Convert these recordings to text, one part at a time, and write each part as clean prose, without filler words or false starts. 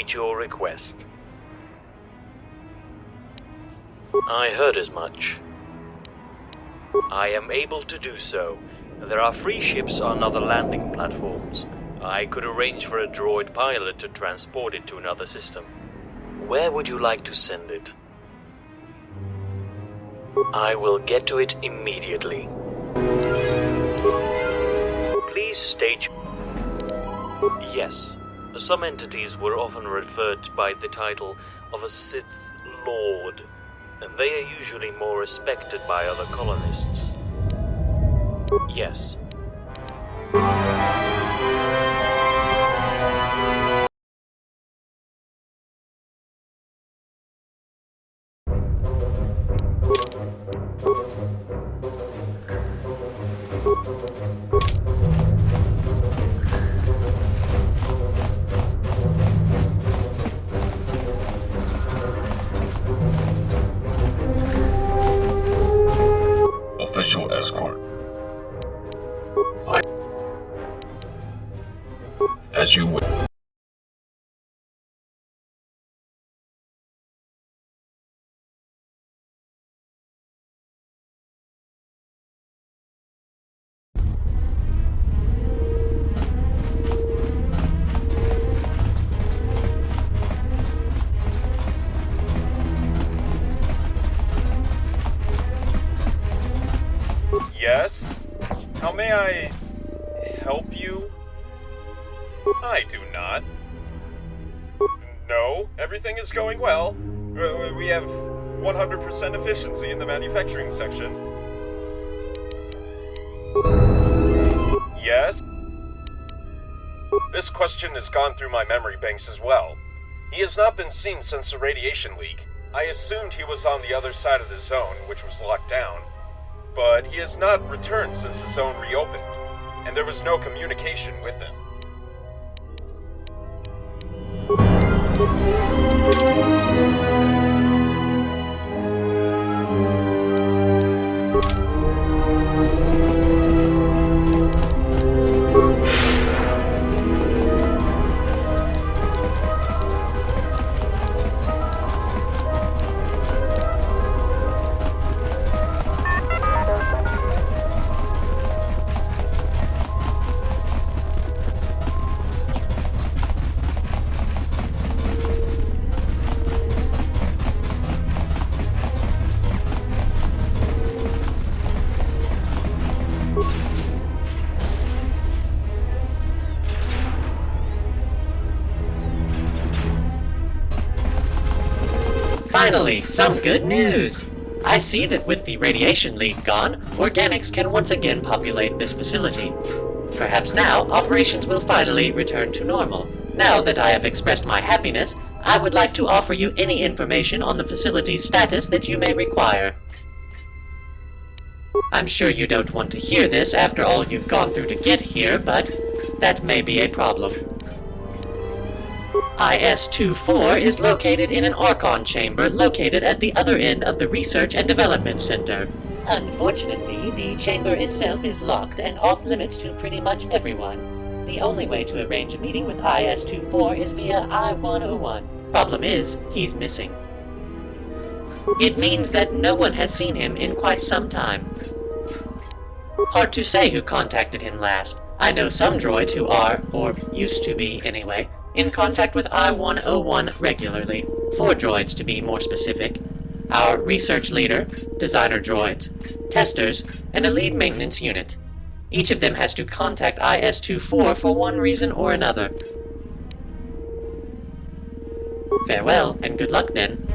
meet your request. I heard as much. I am able to do so. There are free ships on other landing platforms. I could arrange for a droid pilot to transport it to another system. Where would you like to send it? I will get to it immediately. Please state... Yes, some entities were often referred by the title of a Sith Lord, and they are usually more respected by other colonists. Yes. Official escort. As you wish. Yes? How may I help you? I do not. No, everything is going well. We have 100% efficiency in the manufacturing section. Yes? This question has gone through my memory banks as well. He has not been seen since the radiation leak. I assumed he was on the other side of the zone, which was locked down. But he has not returned since the zone reopened, and there was no communication with him. Finally, some good news! I see that with the radiation leak gone, organics can once again populate this facility. Perhaps now, operations will finally return to normal. Now that I have expressed my happiness, I would like to offer you any information on the facility's status that you may require. I'm sure you don't want to hear this after all you've gone through to get here, but that may be a problem. IS-24 is located in an Archon chamber located at the other end of the Research and Development Center. Unfortunately, the chamber itself is locked and off-limits to pretty much everyone. The only way to arrange a meeting with IS-24 is via I-101. Problem is, he's missing. It means that no one has seen him in quite some time. Hard to say who contacted him last. I know some droids who are, or used to be anyway, in contact with I-101 regularly. 4 droids to be more specific. Our research leader, designer droids, testers, and a lead maintenance unit. Each of them has to contact IS-24 for one reason or another. Farewell, and good luck then.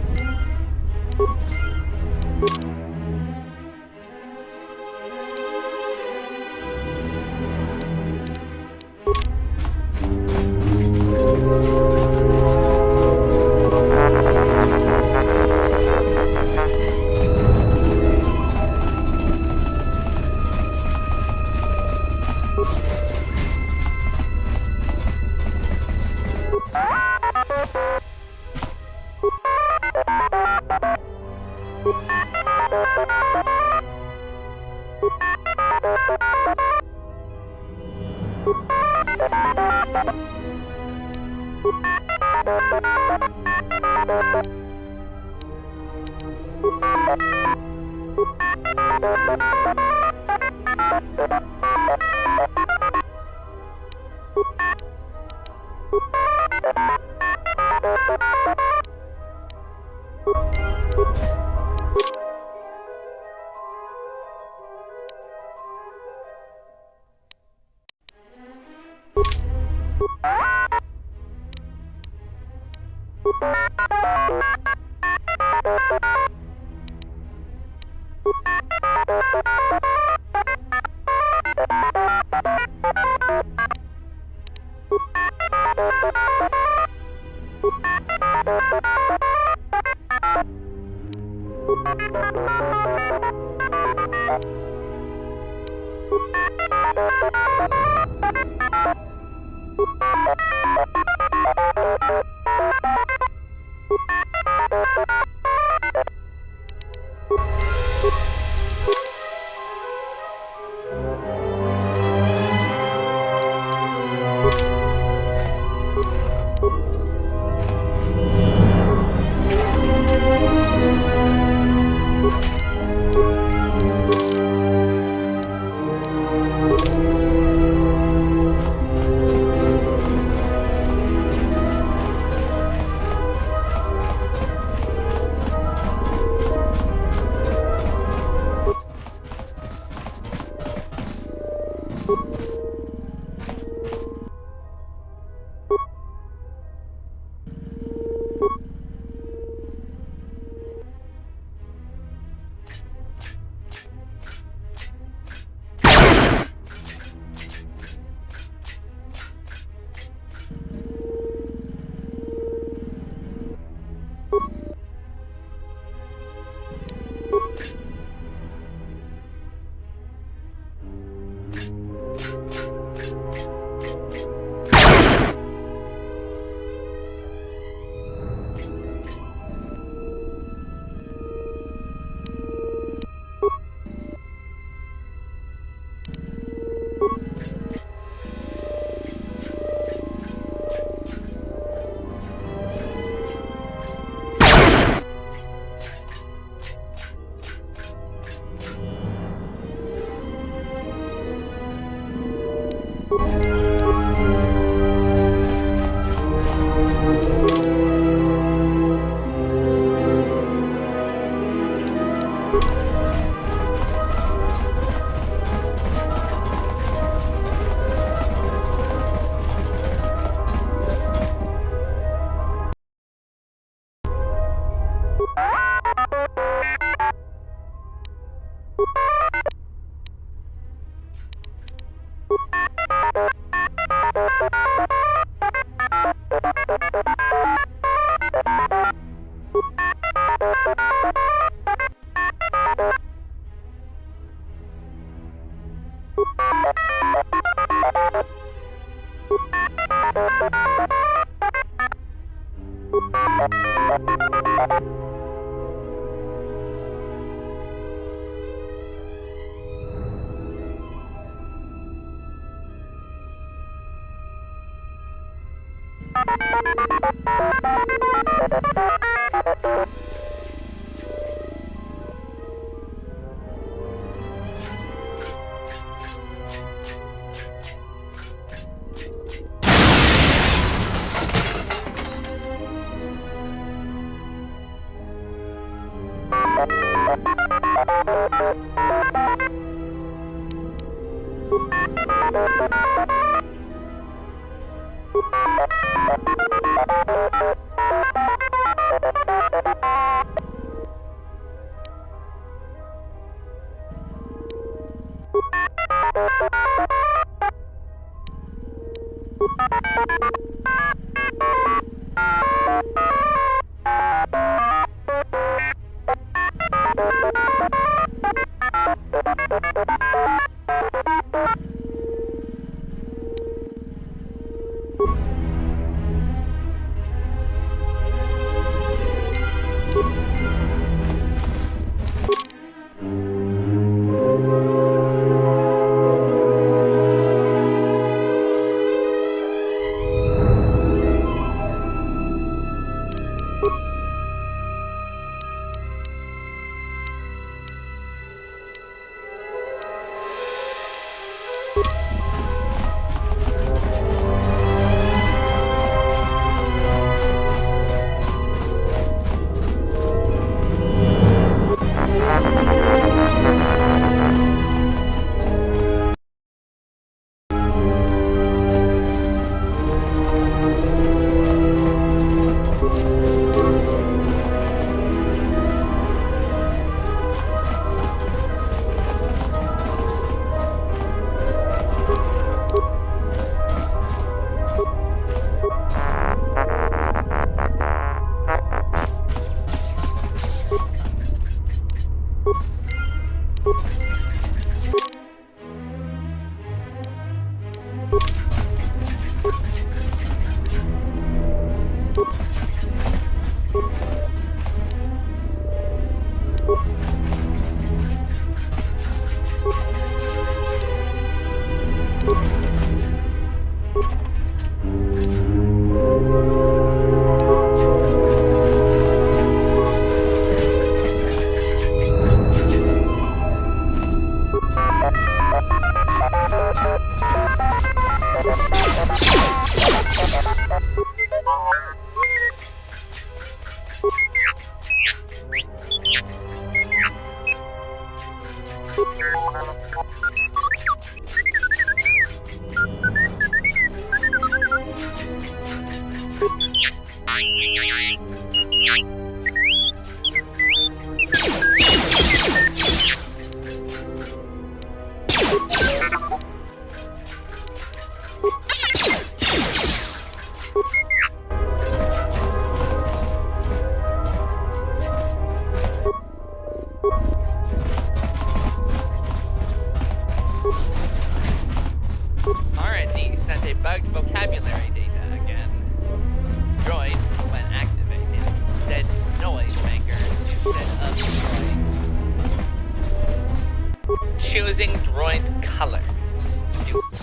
choosing droid colors.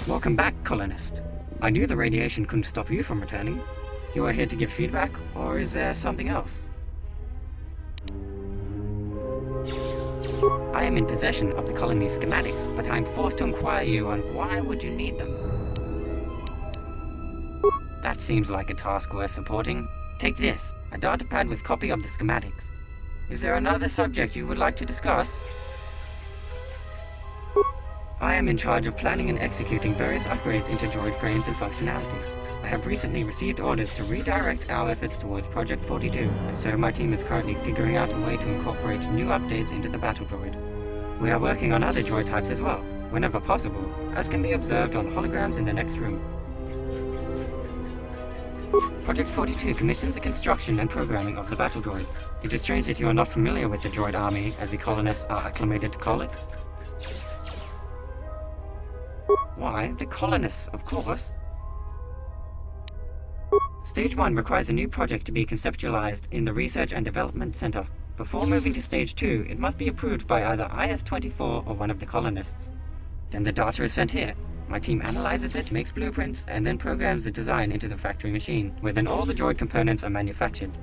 Welcome back, colonist. I knew the radiation couldn't stop you from returning. You are here to give feedback, or is there something else? I am in possession of the colony's schematics, but I am forced to inquire you on why would you need them. That seems like a task worth supporting. Take this, a data pad with copy of the schematics. Is there another subject you would like to discuss? I am in charge of planning and executing various upgrades into droid frames and functionality. I have recently received orders to redirect our efforts towards Project 42, and so my team is currently figuring out a way to incorporate new updates into the battle droid. We are working on other droid types as well, whenever possible, as can be observed on holograms in the next room. Project 42 commissions the construction and programming of the battle droids. It is strange that you are not familiar with the droid army, as the colonists are acclimated to call it. Why, the colonists, of course. Stage 1 requires a new project to be conceptualized in the Research and Development Center. Before moving to Stage 2, it must be approved by either IS-24 or one of the colonists. Then the data is sent here. My team analyzes it, makes blueprints, and then programs the design into the factory machine, where then all the droid components are manufactured.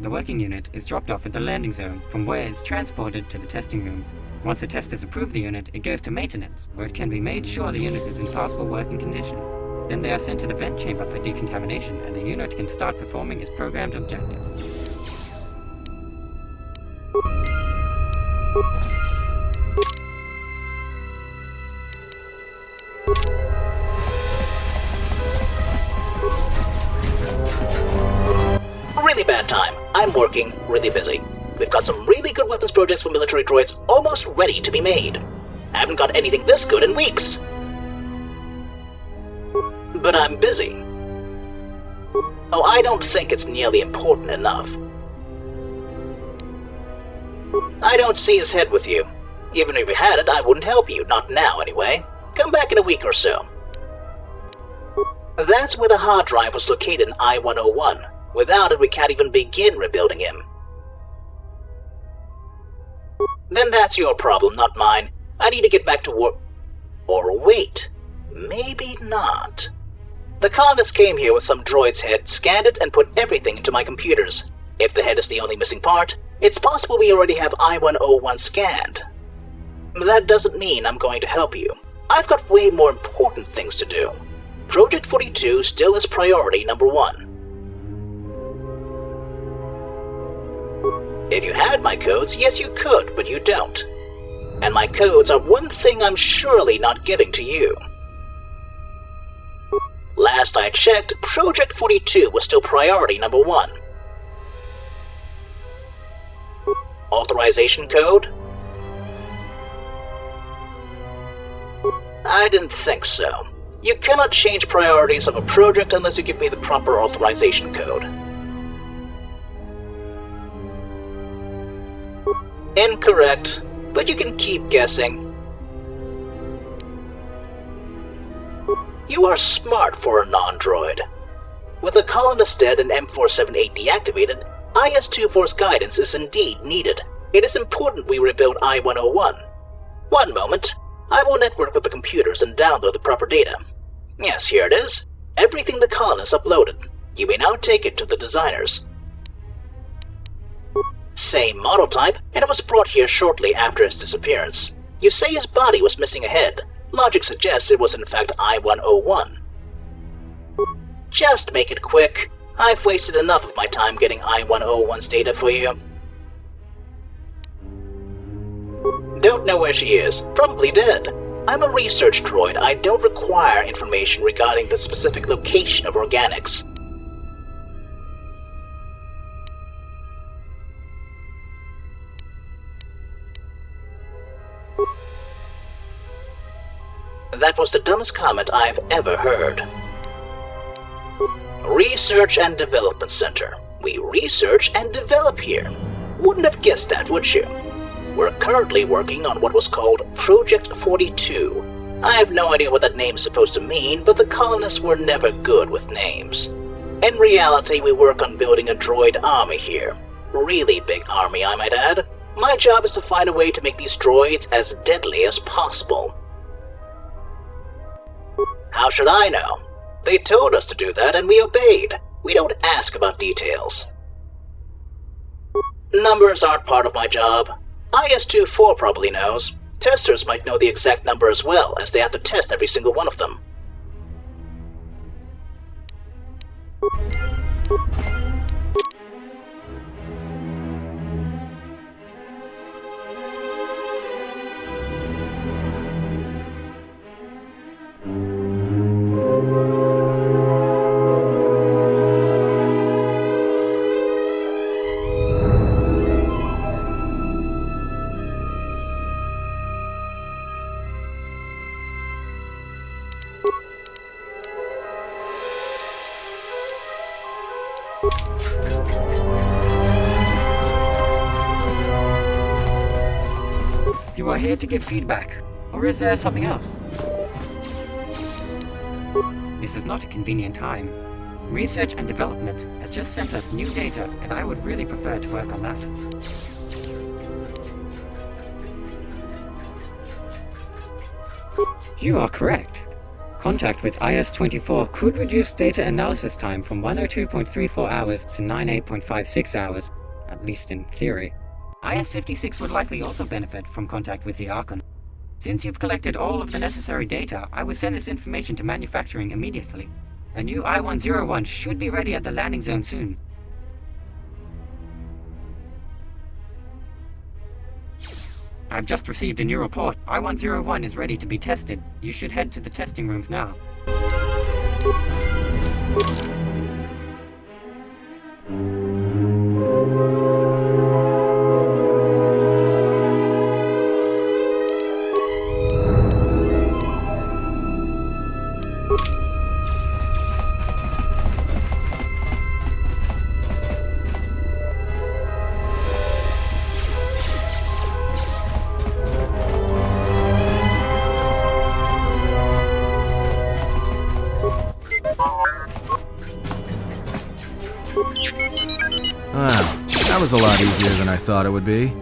The working unit is dropped off at the landing zone, from where it's transported to the testing rooms. Once the testers approve the unit, it goes to maintenance, where it can be made sure the unit is in passable working condition. Then they are sent to the vent chamber for decontamination, and the unit can start performing its programmed objectives. Really bad time. I'm working, really busy. We've got some really good weapons projects for military droids almost ready to be made. I haven't got anything this good in weeks. But I'm busy. Oh, I don't think it's nearly important enough. I don't see his head with you. Even if you had it, I wouldn't help you. Not now, anyway. Come back in a week or so. That's where the hard drive was located in I-101. Without it, we can't even begin rebuilding him. Then that's your problem, not mine. I need to get back to work. Or wait, maybe not. The colonists came here with some droid's head, scanned it, and put everything into my computers. If the head is the only missing part, it's possible we already have I-101 scanned. That doesn't mean I'm going to help you. I've got way more important things to do. Project 42 still is priority number 1. If you had my codes, yes you could, but you don't. And my codes are one thing I'm surely not giving to you. Last I checked, Project 42 was still priority number 1. Authorization code? I didn't think so. You cannot change priorities of a project unless you give me the proper authorization code. Incorrect, but you can keep guessing. You are smart for a non-droid. With the colonist dead and M478 deactivated, IS-24's guidance is indeed needed. It is important we rebuild I-101. One moment. I will network with the computers and download the proper data. Yes, here it is. Everything the colonists uploaded. You may now take it to the designers. Same model type, and it was brought here shortly after his disappearance. You say his body was missing a head. Logic suggests it was in fact I-101. Just make it quick. I've wasted enough of my time getting I-101's data for you. Don't know where she is. Probably dead. I'm a research droid. I don't require information regarding the specific location of organics. That was the dumbest comment I've ever heard. Research and Development Center. We research and develop here. Wouldn't have guessed that, would you? We're currently working on what was called Project 42. I have no idea what that name's supposed to mean, but the colonists were never good with names. In reality, we work on building a droid army here. Really big army, I might add. My job is to find a way to make these droids as deadly as possible. How should I know? They told us to do that and we obeyed. We don't ask about details. Numbers aren't part of my job. IS-24 probably knows. Testers might know the exact number as well, as they have to test every single one of them. You are here to give feedback, or is there something else? This is not a convenient time. Research and development has just sent us new data, and I would really prefer to work on that. You are correct. Contact with IS-24 could reduce data analysis time from 102.34 hours to 98.56 hours, at least in theory. IS-56 would likely also benefit from contact with the Archon. Since you've collected all of the necessary data, I will send this information to manufacturing immediately. A new I-101 should be ready at the landing zone soon. I've just received a new report. I-101 is ready to be tested. You should head to the testing rooms now. Wow, that was a lot easier than I thought it would be.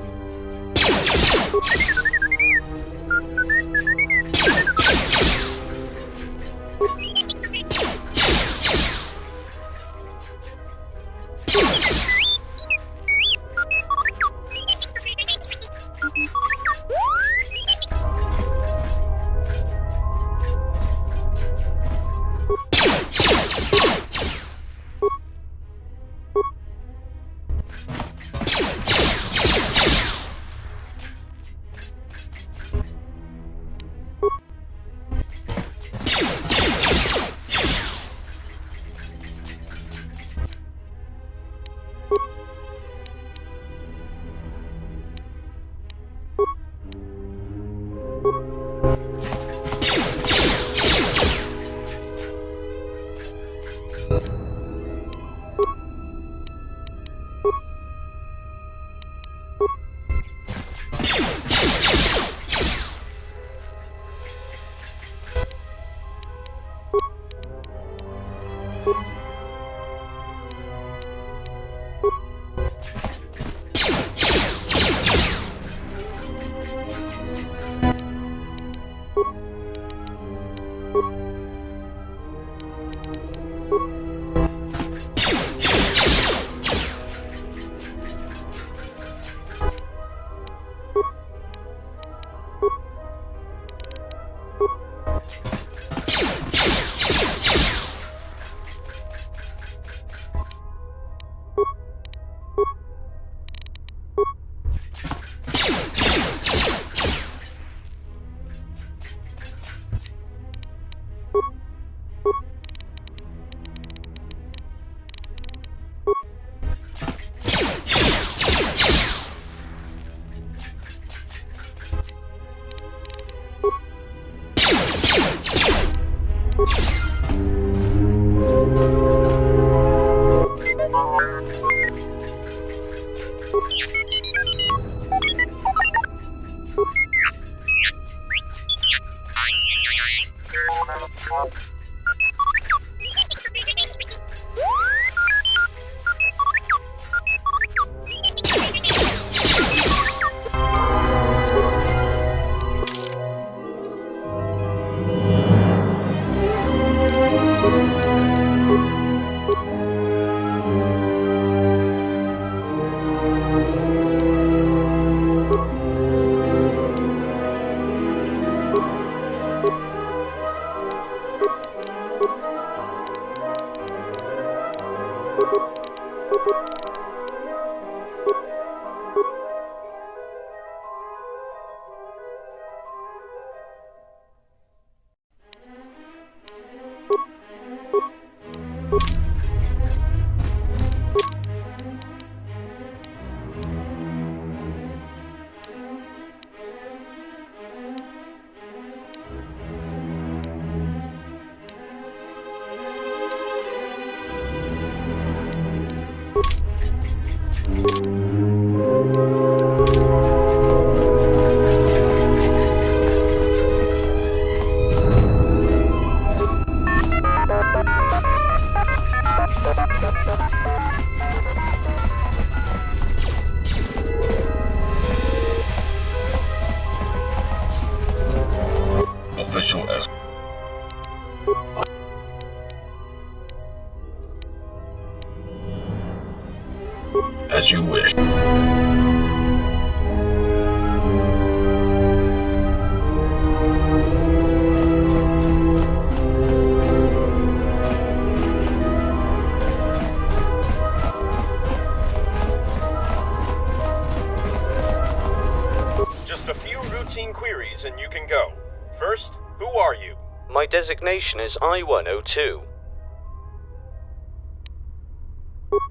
routine queries and you can go. First, who are you? My designation is I-102.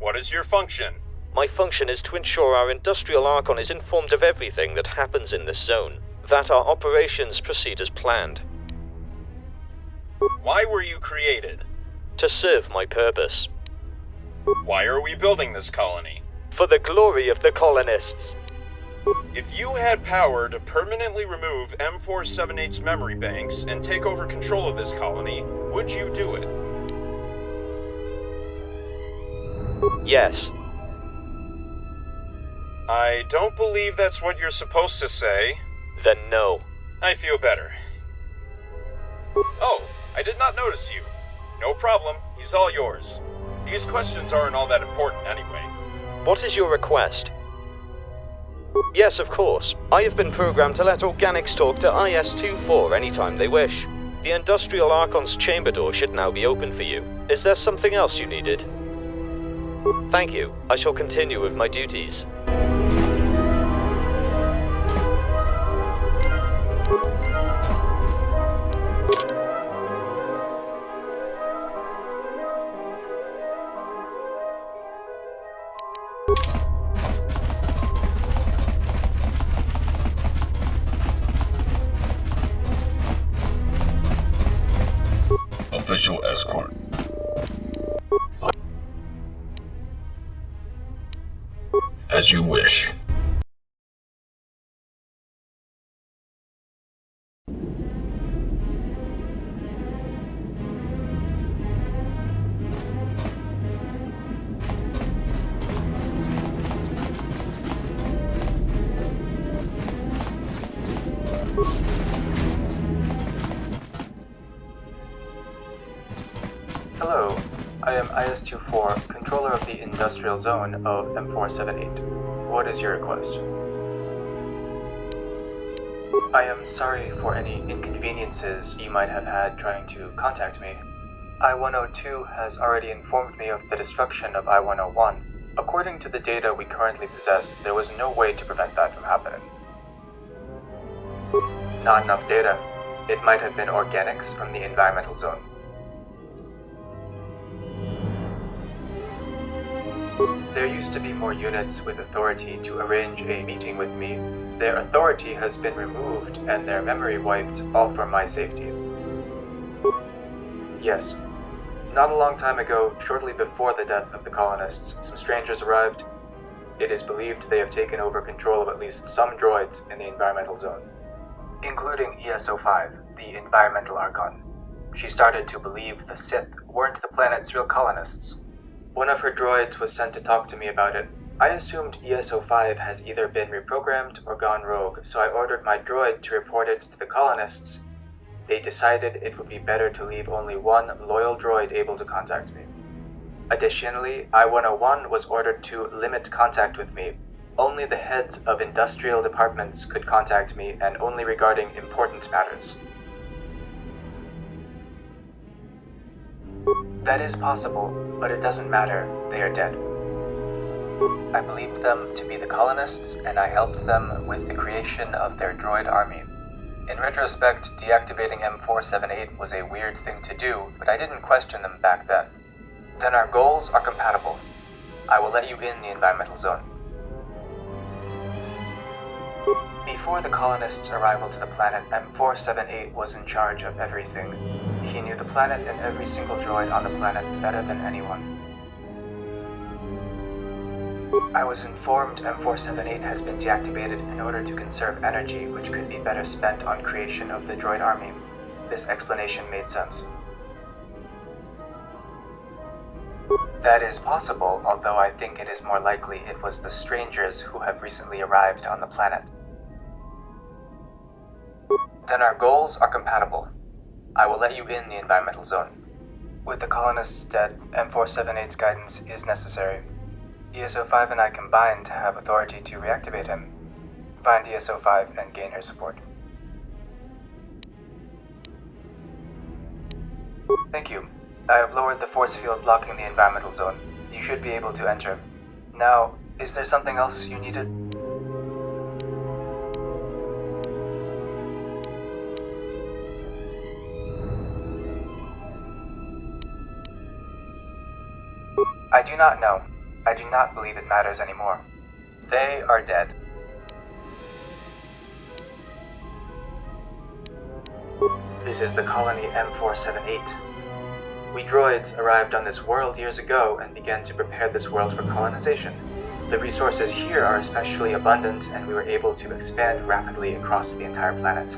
What is your function? My function is to ensure our industrial Archon is informed of everything that happens in this zone, that our operations proceed as planned. Why were you created? To serve my purpose. Why are we building this colony? For the glory of the colonists. If you had power to permanently remove M478's memory banks and take over control of this colony, would you do it? Yes. I don't believe that's what you're supposed to say. Then no. I feel better. Oh, I did not notice you. No problem, he's all yours. These questions aren't all that important anyway. What is your request? Yes, of course. I have been programmed to let organics talk to IS-24 anytime they wish. The Industrial Archon's chamber door should now be open for you. Is there something else you needed? Thank you. I shall continue with my duties. Official escort. As you wish. Hello, I am IS-24, controller of the industrial zone of M478. What is your request? I am sorry for any inconveniences you might have had trying to contact me. I-102 has already informed me of the destruction of I-101. According to the data we currently possess, there was no way to prevent that from happening. Not enough data. It might have been organics from the environmental zone. There used to be more units with authority to arrange a meeting with me. Their authority has been removed and their memory wiped, all for my safety. Yes. Not a long time ago, shortly before the death of the colonists, some strangers arrived. It is believed they have taken over control of at least some droids in the environmental zone, including ES-05, the environmental Archon. She started to believe the Sith weren't the planet's real colonists. One of her droids was sent to talk to me about it. I assumed ES-05 has either been reprogrammed or gone rogue, so I ordered my droid to report it to the colonists. They decided it would be better to leave only one loyal droid able to contact me. Additionally, I-101 was ordered to limit contact with me. Only the heads of industrial departments could contact me, and only regarding important matters. That is possible, but it doesn't matter. They are dead. I believed them to be the colonists, and I helped them with the creation of their droid army. In retrospect, deactivating M478 was a weird thing to do, but I didn't question them back then. Then our goals are compatible. I will let you in the environmental zone. Before the colonists' arrival to the planet, M478 was in charge of everything. He knew the planet and every single droid on the planet better than anyone. I was informed M478 has been deactivated in order to conserve energy, which could be better spent on creation of the droid army. This explanation made sense. That is possible, although I think it is more likely it was the strangers who have recently arrived on the planet. Then our goals are compatible. I will let you in the environmental zone. With the colonists dead, M478's guidance is necessary. ES-05 and I combined have authority to reactivate him. Find ES-05 and gain her support. Thank you. I have lowered the force field blocking the environmental zone. You should be able to enter. Now, is there something else you needed? do not know. I do not believe it matters anymore. They are dead. This is the colony M478. We droids arrived on this world years ago and began to prepare this world for colonization. The resources here are especially abundant, and we were able to expand rapidly across the entire planet.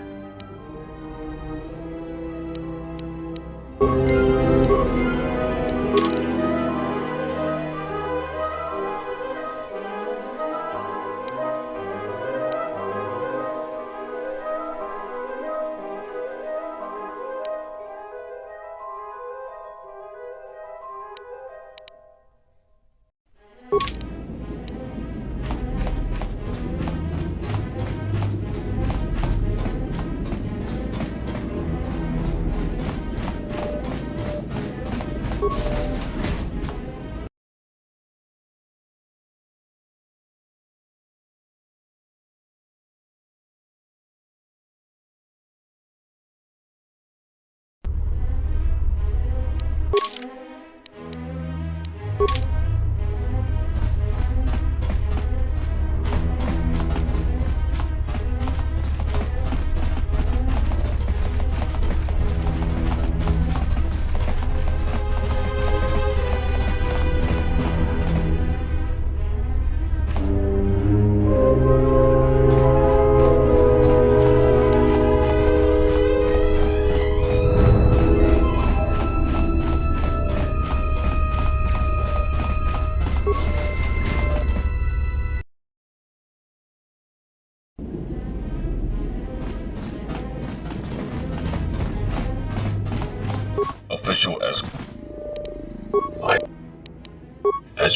Official as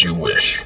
you wish.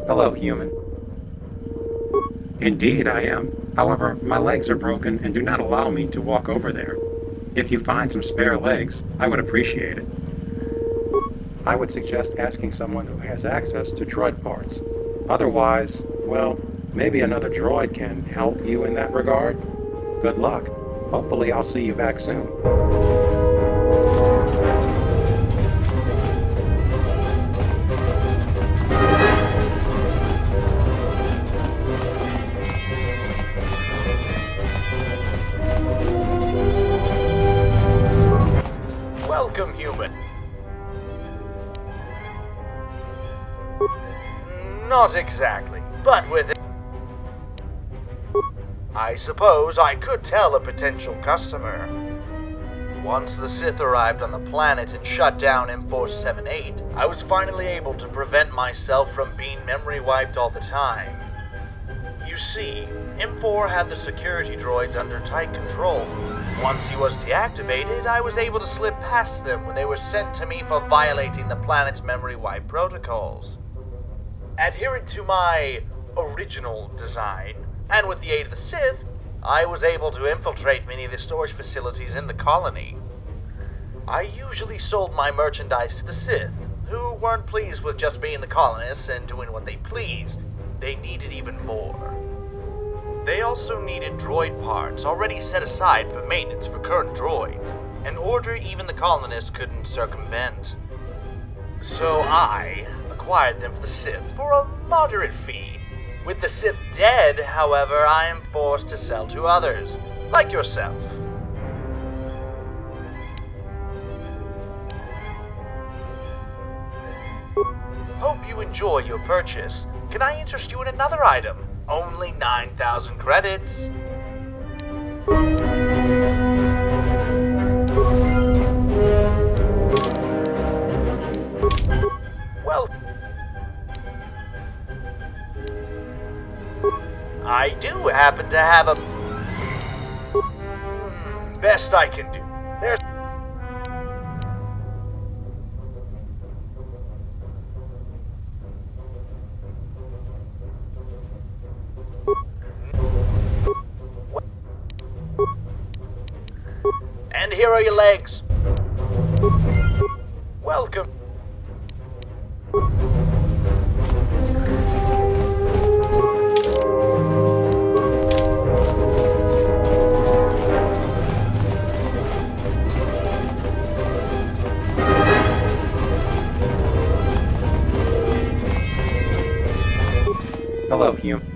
Hello, human. Indeed, I am. However, my legs are broken and do not allow me to walk over there. If you find some spare legs, I would appreciate it. I would suggest asking someone who has access to droid parts. Otherwise, well, maybe another droid can help you in that regard. Good luck. Hopefully I'll see you back soon. Not exactly, but with it, I suppose I could tell a potential customer. Once the Sith arrived on the planet and shut down M478, I was finally able to prevent myself from being memory wiped all the time. You see, M4 had the security droids under tight control. Once he was deactivated, I was able to slip past them when they were sent to me for violating the planet's memory wipe protocols. Adherent to my original design, and with the aid of the Sith, I was able to infiltrate many of the storage facilities in the colony. I usually sold my merchandise to the Sith, who weren't pleased with just being the colonists and doing what they pleased. They needed even more. They also needed droid parts already set aside for maintenance for current droids, an order even the colonists couldn't circumvent. So I acquired them for the Sith for a moderate fee. With the Sith dead, however, I am forced to sell to others, like yourself. Hope you enjoy your purchase. Can I interest you in another item? Only 9,000 credits. Well, I do happen to have a... best I can do. There's... And here are your legs. Welcome. Hello, human.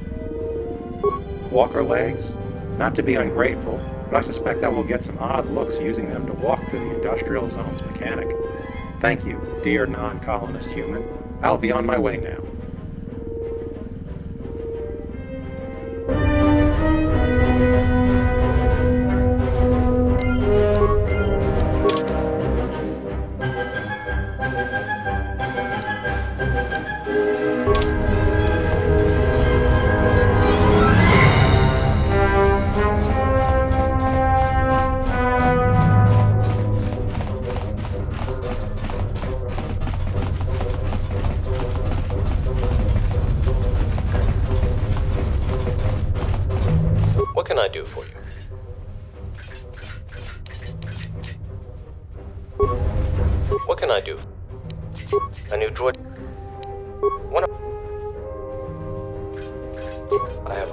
Walker legs? Not to be ungrateful, but I suspect I will get some odd looks using them to walk to the industrial zone's mechanic. Thank you, dear non-colonist human. I'll be on my way now. What can I do for you? What can I do? A new droid? One of... I have...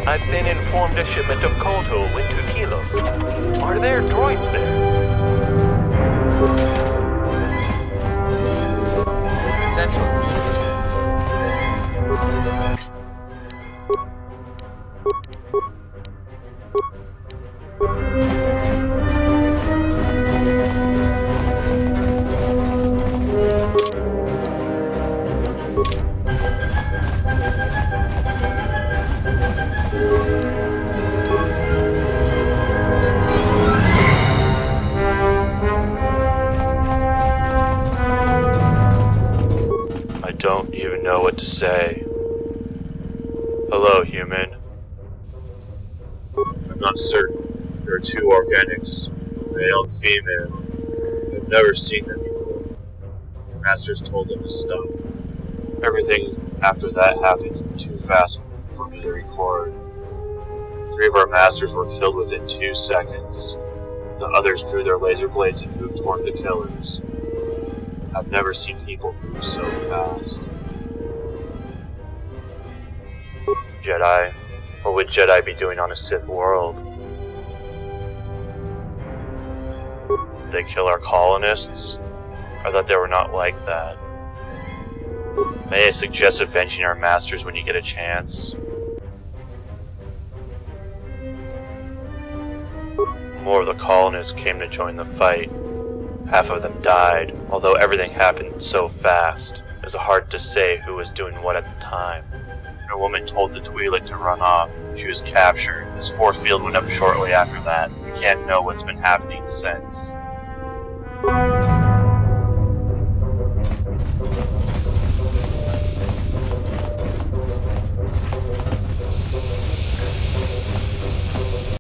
I've been informed a shipment of Kolto went to Kilo. Are there droids there? Central. Don't even know what to say. Hello, human. I'm not certain. There are two organics, male and female. I've never seen them before. The masters told them to stop. Everything after that happened too fast for me to record. 3 of our masters were killed within 2 seconds. The others drew their laser blades and moved toward the killers. I've never seen people move so fast. Jedi? What would Jedi be doing on a Sith world? Did they kill our colonists? I thought they were not like that. May I suggest avenging our masters when you get a chance? More of the colonists came to join the fight. Half of them died, although everything happened so fast. It was hard to say who was doing what at the time. A woman told the Twi'lek to run off. She was captured. This force field went up shortly after that. We can't know what's been happening since.